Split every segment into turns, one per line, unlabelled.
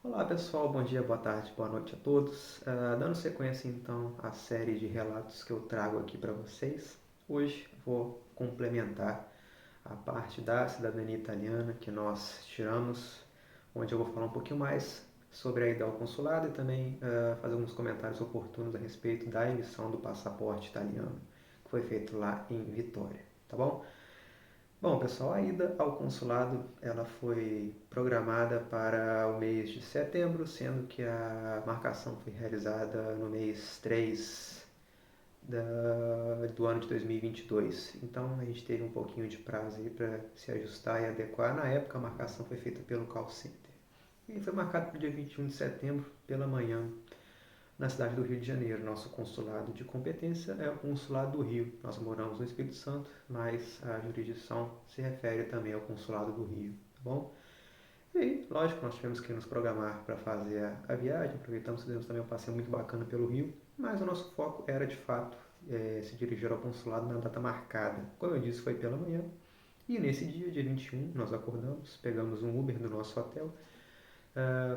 Olá pessoal, bom dia, boa tarde, boa noite a todos. Dando sequência então à série de relatos que eu trago aqui para vocês, hoje vou complementar a parte da cidadania italiana que nós tiramos, onde eu vou falar um pouquinho mais sobre a ida ao consulado e também fazer alguns comentários oportunos a respeito da emissão do passaporte italiano, que foi feito lá em Vitória, tá bom? Bom, pessoal, a ida ao consulado ela foi programada para o mês de setembro, sendo que a marcação foi realizada no mês 3 do ano de 2022. Então a gente teve um pouquinho de prazo aí para se ajustar e adequar. Na época a marcação foi feita pelo call center. E foi marcado para o dia 21 de setembro, pela manhã, na cidade do Rio de Janeiro. Nosso consulado de competência é o Consulado do Rio. Nós moramos no Espírito Santo, mas a jurisdição se refere também ao Consulado do Rio, tá bom? E aí, lógico, nós tivemos que nos programar para fazer a viagem, aproveitamos, fizemos também um passeio muito bacana pelo Rio, mas o nosso foco era de fato se dirigir ao consulado na data marcada. Como eu disse, foi pela manhã, e nesse dia 21, nós acordamos, pegamos um Uber do nosso hotel,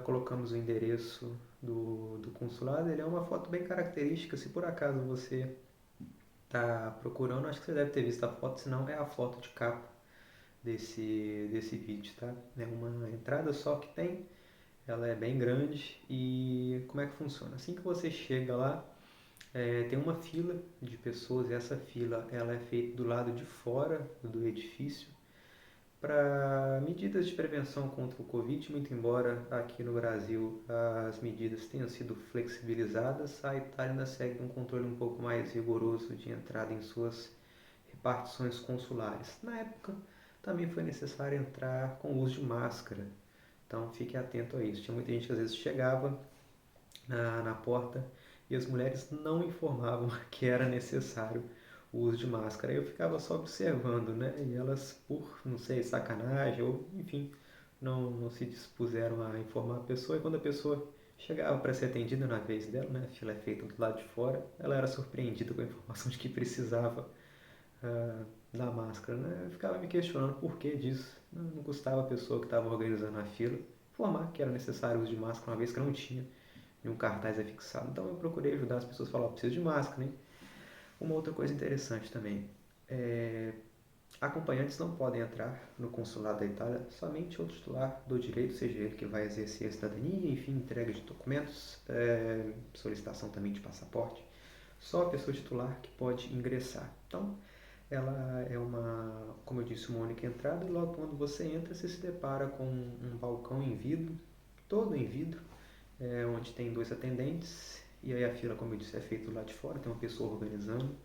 colocamos o endereço do consulado. Ele é uma foto bem característica. Se por acaso você está procurando, acho que você deve ter visto a foto, senão é a foto de capa desse vídeo, tá? É uma entrada só que tem, ela é bem grande. E como é que funciona? Assim que você chega lá, tem uma fila de pessoas, e essa fila ela é feita do lado de fora do edifício para medidas de prevenção contra o Covid. Muito embora aqui no Brasil as medidas tenham sido flexibilizadas, a Itália ainda segue um controle um pouco mais rigoroso de entrada em suas repartições consulares. Na época também foi necessário entrar com o uso de máscara, então fique atento a isso. Tinha muita gente que às vezes chegava na porta e as mulheres não informavam que era necessário o uso de máscara. Eu ficava só observando, né? E elas, por, não sei, sacanagem ou, enfim, não se dispuseram a informar a pessoa. E quando a pessoa chegava para ser atendida na vez dela, né? A fila é feita do lado de fora, ela era surpreendida com a informação de que precisava da máscara, né? Eu ficava me questionando por que disso. Não custava a pessoa que estava organizando a fila informar que era necessário o uso de máscara, uma vez que não tinha e um cartaz é fixado. Então eu procurei ajudar as pessoas a falar, preciso de máscara, hein? Uma outra coisa interessante também, é, acompanhantes não podem entrar no consulado da Itália, somente o titular do direito, seja ele que vai exercer a cidadania, enfim, entrega de documentos, solicitação também de passaporte, só a pessoa titular que pode ingressar. Então, ela é uma, como eu disse, uma única entrada, e logo quando você entra, você se depara com um balcão em vidro, todo em vidro, onde tem dois atendentes, e aí a fila, como eu disse, é feita lá de fora, tem uma pessoa organizando,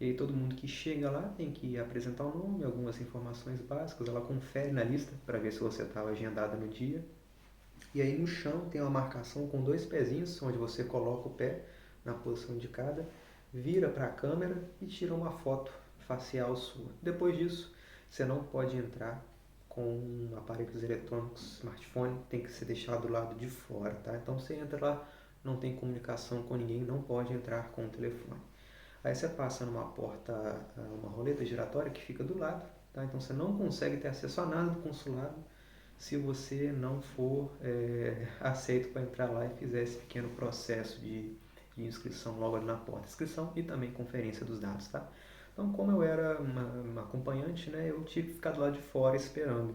e aí todo mundo que chega lá tem que apresentar o nome, algumas informações básicas, ela confere na lista para ver se você estava agendada no dia, e aí no chão tem uma marcação com dois pezinhos, onde você coloca o pé na posição indicada, vira para a câmera e tira uma foto facial sua. Depois disso, você não pode entrar com aparelhos eletrônicos, smartphone, tem que ser deixado do lado de fora, tá? Então você entra lá, não tem comunicação com ninguém, não pode entrar com o telefone. Aí você passa numa porta, uma roleta giratória que fica do lado, tá? Então você não consegue ter acesso a nada do consulado se você não for aceito para entrar lá e fizer esse pequeno processo de inscrição logo ali na porta. Inscrição e também conferência dos dados, tá? Então, como eu era uma acompanhante, né, eu tive que ficar do lado de fora esperando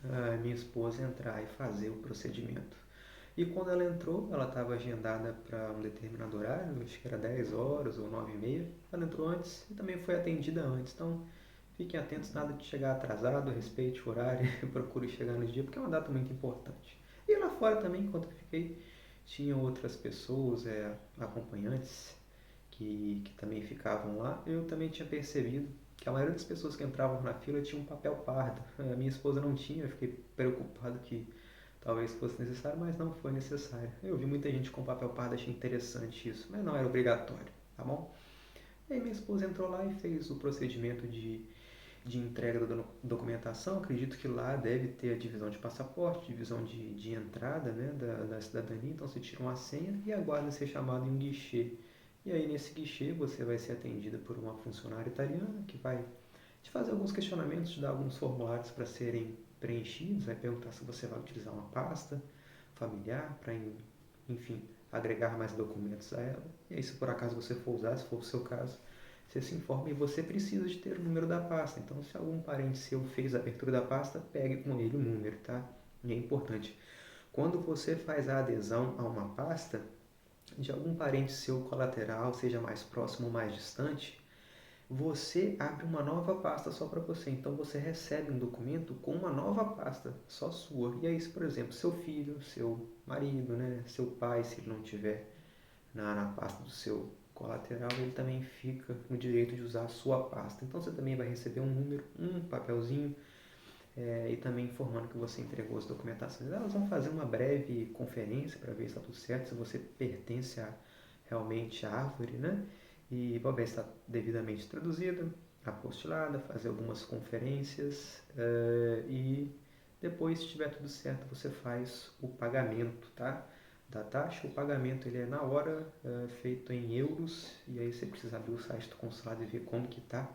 a minha esposa entrar e fazer o procedimento. E quando ela entrou, ela estava agendada para um determinado horário, acho que era 10 horas ou 9h30. Ela entrou antes e também foi atendida antes. Então, fiquem atentos, nada de chegar atrasado, respeite o horário, procure chegar no dia, porque é uma data muito importante. E lá fora também, enquanto eu fiquei, tinha outras pessoas, acompanhantes, que também ficavam lá. Eu também tinha percebido que a maioria das pessoas que entravam na fila tinha um papel pardo. A minha esposa não tinha, eu fiquei preocupado que talvez fosse necessário, mas não foi necessário. Eu vi muita gente com papel pardo, achei interessante isso, mas não era obrigatório, tá bom? E aí minha esposa entrou lá e fez o procedimento de entrega da documentação. Acredito que lá deve ter a divisão de passaporte, divisão de entrada, né, da cidadania. Então você tira uma senha e aguarda ser chamado em um guichê. E aí nesse guichê você vai ser atendida por uma funcionária italiana que vai te fazer alguns questionamentos, te dar alguns formulários para serem preenchidos, vai perguntar se você vai utilizar uma pasta, familiar, para, enfim, agregar mais documentos a ela. E aí, se por acaso você for usar, se for o seu caso, você se informa e você precisa de ter o número da pasta. Então, se algum parente seu fez a abertura da pasta, pegue com ele o número, tá? E é importante. Quando você faz a adesão a uma pasta, de algum parente seu colateral, seja mais próximo ou mais distante, você abre uma nova pasta só para você. Então você recebe um documento com uma nova pasta só sua. E aí, se, por exemplo, seu filho, seu marido, né, seu pai, se ele não tiver na pasta do seu colateral, ele também fica no direito de usar a sua pasta. Então você também vai receber um número, um papelzinho, e também informando que você entregou as documentações. Elas vão fazer uma breve conferência para ver se está tudo certo, se você pertence realmente à árvore, né? E vão ver se está devidamente traduzida, apostilada, fazer algumas conferências, e depois, se estiver tudo certo, você faz o pagamento, tá? Da taxa. O pagamento ele é na hora, feito em euros, e aí você precisa abrir o site do consulado e ver como que tá.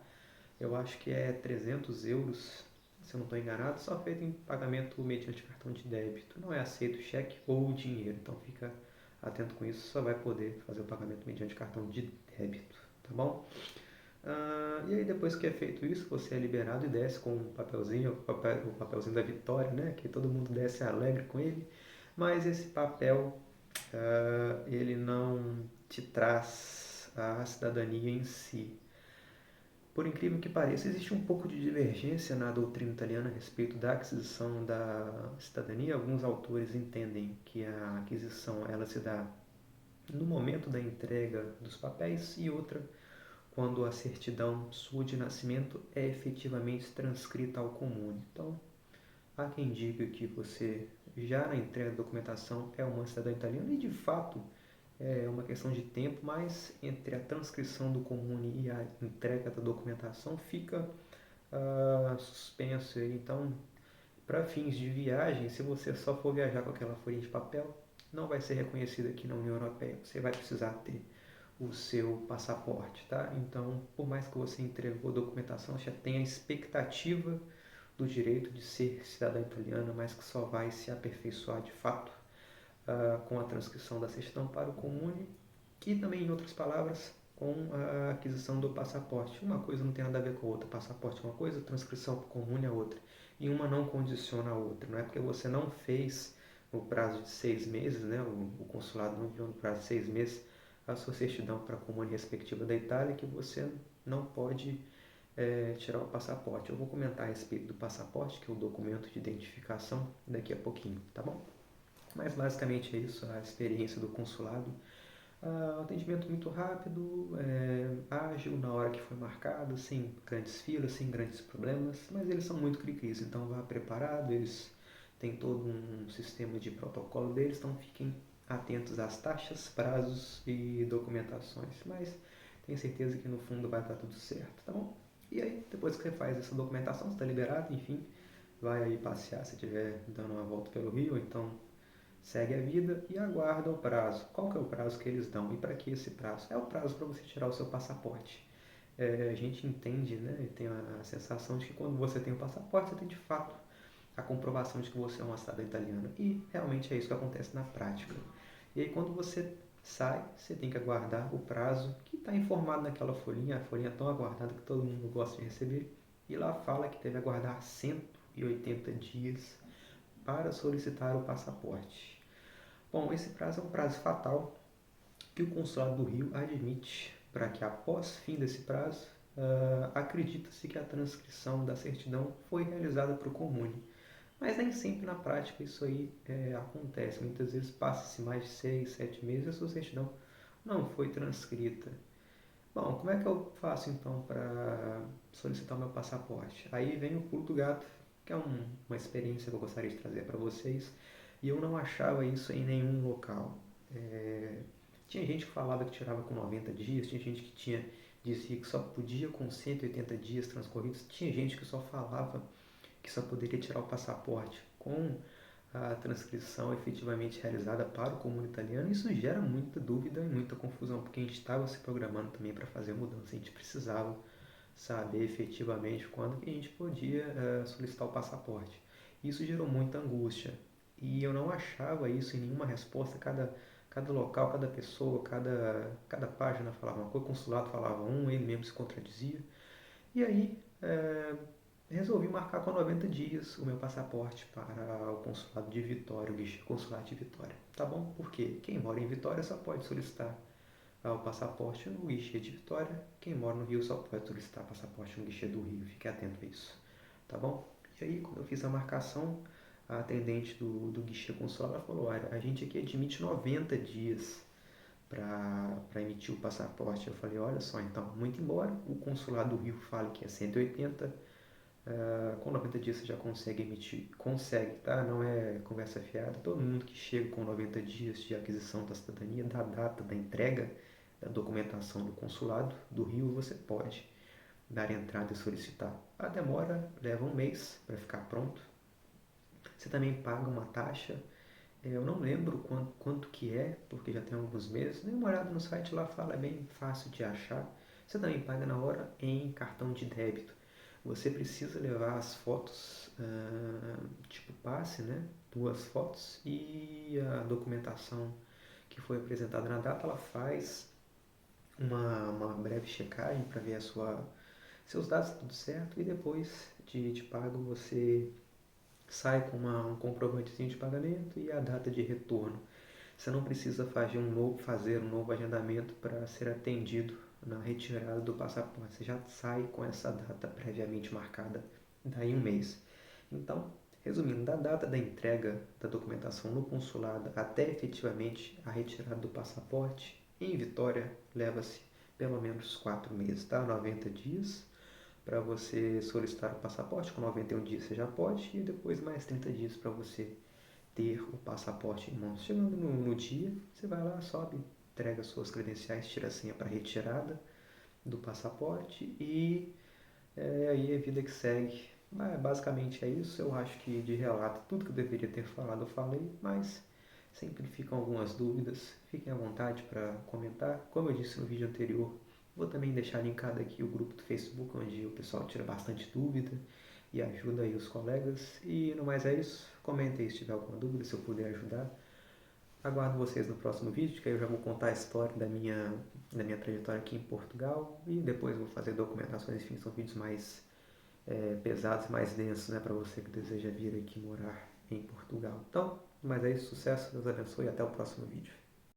Eu acho que é 300 euros, se eu não estou enganado, só feito em pagamento mediante cartão de débito. Não é aceito cheque ou dinheiro, então fica atento com isso, só vai poder fazer o pagamento mediante cartão de débito, tá bom? E aí depois que é feito isso, você é liberado e desce com um papelzinho, o papelzinho da vitória, né? Que todo mundo desce alegre com ele. Mas esse papel, ele não te traz a cidadania em si. Por incrível que pareça, existe um pouco de divergência na doutrina italiana a respeito da aquisição da cidadania. Alguns autores entendem que a aquisição ela se dá no momento da entrega dos papéis e outra quando a certidão sua de nascimento é efetivamente transcrita ao comune. Então, há quem diga que você já na entrega da documentação é uma cidadã italiana e de fato é uma questão de tempo, mas entre a transcrição do comune e a entrega da documentação fica suspenso. Então, para fins de viagem, se você só for viajar com aquela folha de papel, não vai ser reconhecido aqui na União Europeia. Você vai precisar ter o seu passaporte, tá? Então, por mais que você entregou a documentação, já tem a expectativa do direito de ser cidadã italiana, mas que só vai se aperfeiçoar de fato com a transcrição da certidão para o comune e também, em outras palavras, com a aquisição do passaporte. Uma coisa não tem nada a ver com a outra. Passaporte é uma coisa, transcrição para o comune é outra. E uma não condiciona a outra. Não é porque você não fez no prazo de 6 meses, né? O consulado não enviou no prazo de 6 meses a sua certidão para a comune respectiva da Itália que você não pode tirar o passaporte. Eu vou comentar a respeito do passaporte, que é o documento de identificação, daqui a pouquinho, tá bom? Mas basicamente é isso, a experiência do consulado. Atendimento muito rápido, ágil na hora que foi marcado, sem grandes filas, sem grandes problemas, mas eles são muito cri-cris, então vá preparado, eles têm todo um sistema de protocolo deles, então fiquem atentos às taxas, prazos e documentações, mas tenho certeza que no fundo vai dar tudo certo, tá bom? E aí, depois que você faz essa documentação, você está liberado, enfim, vai aí passear se estiver dando uma volta pelo Rio, ou então segue a vida e aguarda o prazo. Qual que é o prazo que eles dão e para que esse prazo? É o prazo para você tirar o seu passaporte. A gente entende, né, e tem a sensação de que quando você tem o passaporte, você tem de fato a comprovação de que você é uma cidadã italiana. E realmente é isso que acontece na prática. E aí quando você sai, você tem que aguardar o prazo que está informado naquela folhinha, a folhinha tão aguardada que todo mundo gosta de receber. E lá fala que deve aguardar 180 dias para solicitar o passaporte. Bom, esse prazo é um prazo fatal que o Consulado do Rio admite para que, após fim desse prazo, acredita-se que a transcrição da certidão foi realizada para o comune. Mas nem sempre na prática isso aí acontece. Muitas vezes passa-se mais de 6, 7 meses e a sua certidão não foi transcrita. Bom, como é que eu faço então para solicitar o meu passaporte? Aí vem o pulo do gato, que é uma experiência que eu gostaria de trazer para vocês, e eu não achava isso em nenhum local. Tinha gente que falava que tirava com 90 dias, tinha gente que dizia que só podia com 180 dias transcorridos, tinha gente que só falava que só poderia tirar o passaporte com a transcrição efetivamente realizada para o comune italiano. Isso gera muita dúvida e muita confusão, porque a gente estava se programando também para fazer a mudança, a gente precisava saber efetivamente quando que a gente podia solicitar o passaporte. Isso gerou muita angústia. e eu não achava isso em nenhuma resposta. Cada local, cada pessoa, cada página falava uma coisa, o consulado falava ele mesmo se contradizia. E aí resolvi marcar com 90 dias o meu passaporte para o consulado de Vitória, o guichê consulado de Vitória. Tá bom? Porque quem mora em Vitória só pode solicitar o passaporte no guichê de Vitória. Quem mora no Rio só pode solicitar passaporte no guichê do Rio. Fique atento a isso. Tá bom? E aí, quando eu fiz a marcação, a atendente do guichê consular ela falou: "Olha, a gente aqui admite 90 dias para emitir o passaporte." Eu falei: "Olha só, então, muito embora o consulado do Rio fale que é 180, com 90 dias você já consegue emitir." Consegue, tá? Não é conversa fiada. Todo mundo que chega com 90 dias de aquisição da cidadania, da data da entrega da documentação do consulado do Rio, você pode dar entrada e solicitar. A demora leva um mês para ficar pronto. Você também paga uma taxa. Eu não lembro quanto que é, porque já tem alguns meses. Dê uma olhada no site lá, fala, é bem fácil de achar. Você também paga na hora em cartão de débito. Você precisa levar as fotos, tipo passe, né? 2 fotos e a documentação que foi apresentada na data. Ela faz uma breve checagem para ver seus dados, tudo certo, e depois de pago você sai com um comprovantezinho de pagamento e a data de retorno. Você não precisa fazer um novo agendamento para ser atendido na retirada do passaporte. Você já sai com essa data previamente marcada daí um mês. Então, resumindo, da data da entrega da documentação no consulado até efetivamente a retirada do passaporte, em Vitória leva-se pelo menos 4 meses, tá? 90 dias para você solicitar o passaporte. Com 91 dias você já pode, e depois mais 30 dias para você ter o passaporte em mãos. Chegando no dia, você vai lá, sobe, entrega suas credenciais, tira a senha para retirada do passaporte e aí a vida que segue. Basicamente é isso. Eu acho que de relato, tudo que eu deveria ter falado eu falei, mas sempre ficam algumas dúvidas. Fiquem à vontade para comentar. Como eu disse no vídeo anterior, vou também deixar linkado aqui o grupo do Facebook, onde o pessoal tira bastante dúvida e ajuda aí os colegas. E no mais é isso. Comentem aí se tiver alguma dúvida, se eu puder ajudar. Aguardo vocês no próximo vídeo, que aí eu já vou contar a história da minha trajetória aqui em Portugal e depois vou fazer documentações. Enfim, são vídeos mais pesados, mais densos, né, para você que deseja vir aqui morar em Portugal. Então, mas é isso, sucesso, Deus abençoe e até o próximo vídeo.